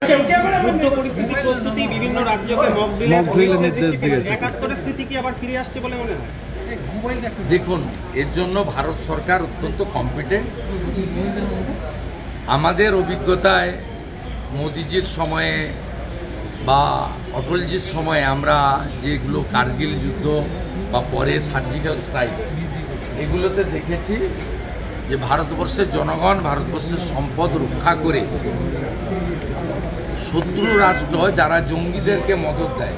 যুদ্ধ পরিস্থিতি প্রস্তুতি বিভিন্ন রাজ্যকে মক ড্রিলের নির্দেশ দিয়েছে। ৭১ স্মৃতি কি আবার ফিরে আসছে বলে মনে হয়? দেখুন, এর জন্য ভারত সরকার অত্যন্ত কম্পিটেন্ট। আমাদের অভিজ্ঞতায় মোদিজির সময়ে বা অটলজির সময়ে আমরা যেগুলো কার্গিল যুদ্ধ বা পরে সার্জিক্যাল স্ট্রাইক এগুলোতে দেখেছি যে ভারতবর্ষের জনগণ ভারতবর্ষের সম্পদ রক্ষা করে শত্রু রাষ্ট্র যারা জঙ্গিদেরকে মদত দেয়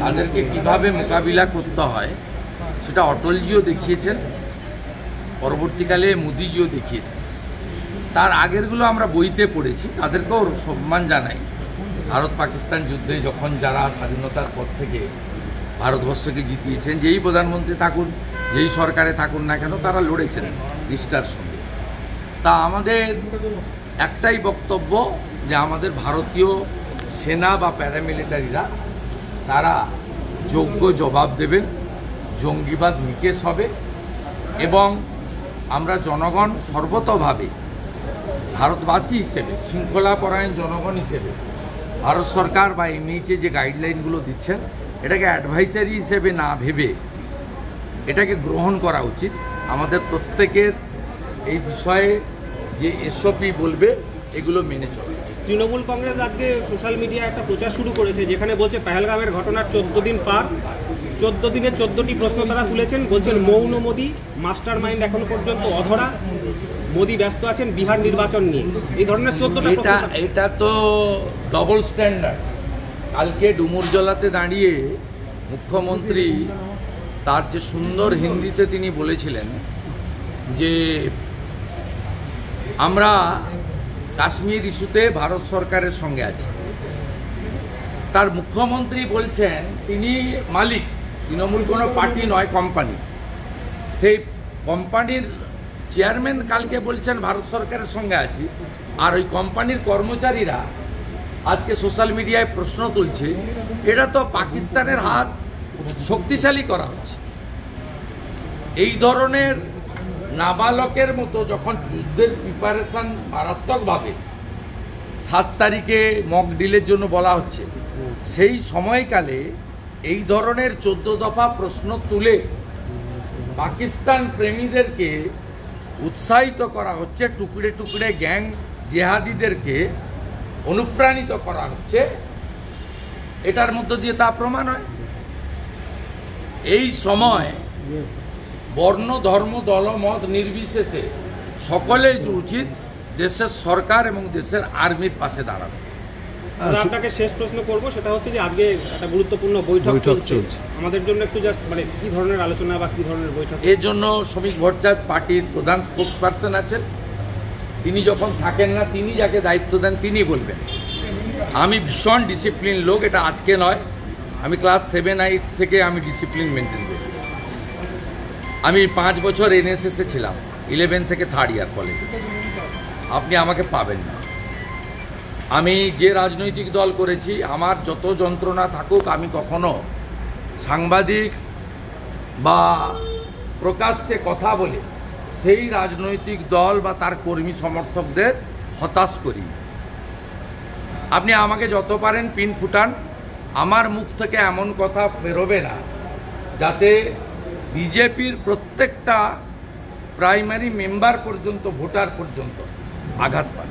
তাদেরকে কিভাবে মোকাবিলা করতে হয় সেটা অটলজিও দেখিয়েছেন, পরবর্তীকালে মোদিজিও দেখিয়েছেন। তার আগেরগুলো আমরা বইতে পড়েছি, তাদেরকেও সম্মান জানাই। ভারত পাকিস্তান যুদ্ধে যখন যারা স্বাধীনতার পর থেকে ভারতবর্ষকে জিতিয়েছেন, যেই প্রধানমন্ত্রী থাকুন, যেই সরকারে থাকুন না কেন, তারা লড়েছেন নিষ্ঠার সঙ্গে। তা আমাদের একটাই বক্তব্য যে আমাদের ভারতীয় সেনা বা প্যারামিলিটারিরা তারা যোগ্য জবাব দেবেন, জঙ্গিবাদ নিকেশ হবে এবং আমরা জনগণ সর্বতভাবে ভারতবাসী হিসেবে, শৃঙ্খলাপরায়ণ জনগণ হিসেবে ভারত সরকার বা এমনিচে যে গাইডলাইনগুলো দিচ্ছেন এটাকে অ্যাডভাইসারি হিসেবে না ভেবে এটাকে গ্রহণ করা উচিত। আমাদের প্রত্যেকের এই বিষয়ে যে এসওপি বলবে এগুলো মেনে চলে। তৃণমূল কংগ্রেস আজকে সোশ্যাল মিডিয়ায় একটা প্রচার শুরু করেছে, যেখানে বলছে পেহেলগামের ঘটনার 14 দিন পার, 14 দিনে 14টি প্রশ্ন তারা তুলেছেন। বলছেন মৌন মোদি, মাস্টার মাইন্ড এখনো পর্যন্ত অধরা, মোদি ব্যস্ত আছেন বিহার নির্বাচন নিয়ে। এই ধরনের 14টা এটা তো ডবল স্ট্যান্ডার্ড। কালকে ডুমুরজলাতে দাঁড়িয়ে মুখ্যমন্ত্রী তার যে সুন্দর হিন্দিতে তিনি বলেছিলেন যে আমরা কাশ্মীর ইস্যুতে ভারত সরকারের সঙ্গে আছি। তার মুখ্যমন্ত্রী বলছেন তিনি মালিক, তৃণমূল কোনো পার্টি নয়, কোম্পানি। সেই কোম্পানির চেয়ারম্যান কালকে বলছেন ভারত সরকারের সঙ্গে আছি, আর ওই কোম্পানির কর্মচারীরা আজকে সোশ্যাল মিডিয়ায় প্রশ্ন তুলছে এটা তো পাকিস্তানের হাত শক্তিশালী করা হচ্ছে। এই ধরনের নাবালকের মতো যখন যুদ্ধের প্রিপারেশন মারাত্মকভাবে 7 তারিখে মক ড্রিলের জন্য বলা হচ্ছে, সেই সময়কালে এই ধরনের 14 দফা প্রশ্ন তুলে পাকিস্তান প্রেমীদেরকে উৎসাহিত করা হচ্ছে, টুকরে টুকরে গ্যাং জেহাদিদেরকে অনুপ্রাণিত করা হচ্ছে, এটার মধ্য দিয়ে তা প্রমাণ হয়। এই সময় বর্ণ, ধর্ম, দলমত নির্বিশেষে সকলেই উচিত দেশের সরকার এবং দেশের আর্মির পাশে দাঁড়ানো। আপনাকে শেষ প্রশ্ন করব, সেটা হচ্ছে যে আজকে একটা গুরুত্বপূর্ণ বৈঠক চলছে আমাদের জন্য, একটু জাস্ট মানে কি ধরনের আলোচনা বা কি ধরনের বৈঠক? এর জন্য শ্রমিক ভট্টাচার্য পার্টির প্রধান স্পোক্সপারসন আছেন, তিনি যখন থাকেন না তিনি যাকে দায়িত্ব দেন তিনি বলবেন। আমি ভীষণ ডিসিপ্লিন লোক, এটা আজকে নয়, আমি ক্লাস 7-8 থেকে আমি ডিসিপ্লিন মেনটেন করি। আমি 5 বছর এনএসএসে ছিলাম, 11 থেকে 3rd ইয়ার কলেজে। আপনি আমাকে পাবেন না। আমি যে রাজনৈতিক দল করেছি, আমার যত যন্ত্রণা থাকুক, আমি কখনো সাংবাদিক বা প্রকাশ্যে কথা বলে সেই রাজনৈতিক দল বা তার কর্মী সমর্থকদের হতাশ করি। আপনি আমাকে যত পারেন পিন ফুটান, আমার মুখ থেকে এমন কথা বেরোবে না যাতে বিজেপির প্রত্যেকটা প্রাইমারি মেম্বার পর্যন্ত, ভোটার পর্যন্ত আঘাত পান।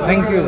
Thank you.